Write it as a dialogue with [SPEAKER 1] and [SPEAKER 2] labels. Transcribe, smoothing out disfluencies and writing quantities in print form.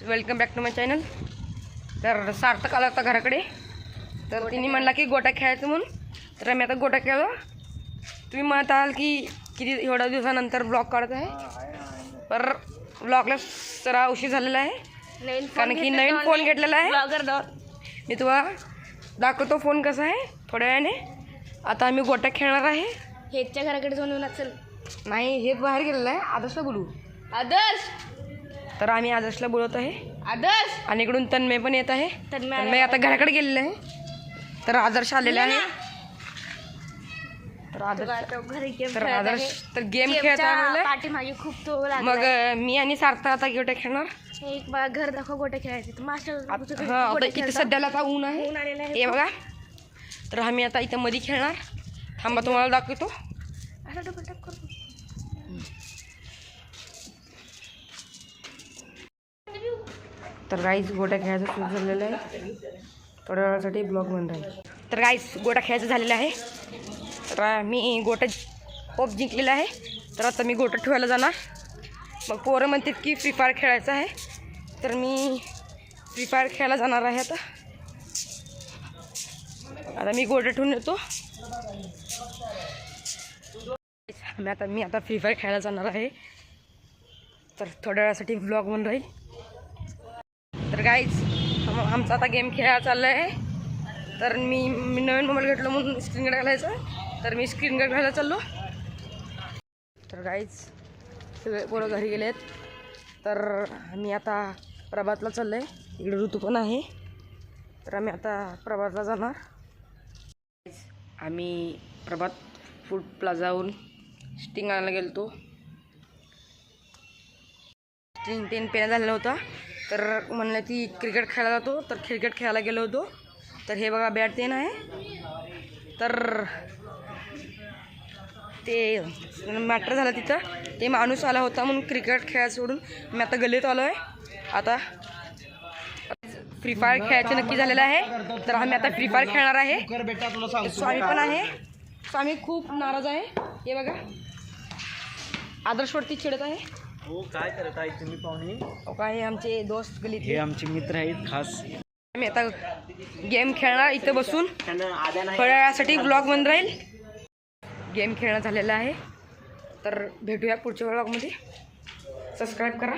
[SPEAKER 1] Welcome back to my channel. तर सार्थक आला होता घराकडे, तर तिने म्हणला की गोटा खेळायचं म्हणून, तर आम्ही आता गोटा खेळलो। तुम्ही म्हणत आहाल की किती एवढ्या दिवसानंतर ब्लॉग काढत आहे, पर ब्लॉगला जरा उशीर झालेला आहे कारण की नवीन फोन घेतलेला आहे। मी तुम्हाला दाखवतो फोन कसा आहे थोड्या वेळाने। आता आम्ही गोटा खेळणार आहे।
[SPEAKER 2] हेच्या घराकडे जाऊन असेल
[SPEAKER 1] नाही, हे बाहेर गेलेलं आहे। आदर्शला बोलू।
[SPEAKER 2] आदर्श,
[SPEAKER 1] तर आम्ही आदर्शला बोलवत आहे।
[SPEAKER 2] आदर्श,
[SPEAKER 1] आणि इकडून तन्मय पण येत आहे। तन्मय आता घराकडे गेलेला आहे, तर आदर्श आलेला आहे। तर आदर्श तर गेम खेळत आहे।
[SPEAKER 2] पाठी माझी खूप तो
[SPEAKER 1] मग मी आणि सार्थक आता गोट्या खेळणार।
[SPEAKER 2] एक घर दाखव गोट्या खेळायचे मास्टर।
[SPEAKER 1] आता इथे सध्याला आता ऊन आहे, हे बघा। तर आम्ही आता इथं मध्ये खेळणार। थांबा, तुम्हाला दाखवतो। तर गाईज गोट्या खेळायचं सुरू झालेलं आहे। थोड्या वेळासाठी ब्लॉग बंद राहील। तर गाईज गोटा खेळायचं झालेलं आहे। तर मी गोटा पोप जिंकलेला आहे। तर आता मी गोटा ठेवायला जाणार। मग पोरं म्हणतात की फ्री फायर खेळायचं आहे, तर मी फ्री फायर खेळायला जाणार आहे। आता मी गोटा ठेवून येतो। मी आता फ्री फायर खेळायला जाणार आहे, तर थोड्या वेळासाठी ब्लॉग बंद राहील। तर गाईज आमचा आता गेम खेळायला चालला आहे। तर मी नवीन मोबाईल घेतलो म्हणून स्क्रीन गार्ड घालायचं, तर मी स्क्रीन गार्ड घालायला चाललो। तर गाईज सगळे पोरं घरी गेले आहेत, तर आम्ही आता प्रभातला चाललो आहे। इकडे ऋतू पण आहे, तर आम्ही आता प्रभातला जाणार। आम्ही प्रभात फूड प्लाझाहून स्टिंग आणायला गेलो होतो। स्टिंग पेन झालेला होता, तर म्हणलं ती क्रिकेट खेळायला जातो, तर क्रिकेट खेळायला गेलो होतो। तर हे बघा बॅट तेन आहे, तर ते मॅटर झालं तिथं। ते माणूस आला होता म्हणून क्रिकेट खेळायला सोडून मी आता गल्लीत आलो आहे। आता फ्री फायर खेळायचं नक्की झालेलं आहे, तर आम्ही आता फ्री फायर खेळणार आहे। स्वामी पण आहे, स्वामी खूप नाराज आहे। हे बघा आदर्शवरती चिडत आहे।
[SPEAKER 3] हो, काय करत आहे तुम्ही पाहुणे?
[SPEAKER 1] काय आमचे दोस्त गल्लीत,
[SPEAKER 3] हे आमचे मित्र आहेत खास।
[SPEAKER 1] आम्ही आता गेम खेळणार इथं बसून। थोड्या वेळासाठी ब्लॉग बंद राहील। गेम खेळणं झालेलं आहे, तर भेटूया पुढच्या ब्लॉगमध्ये। सबस्क्राईब करा।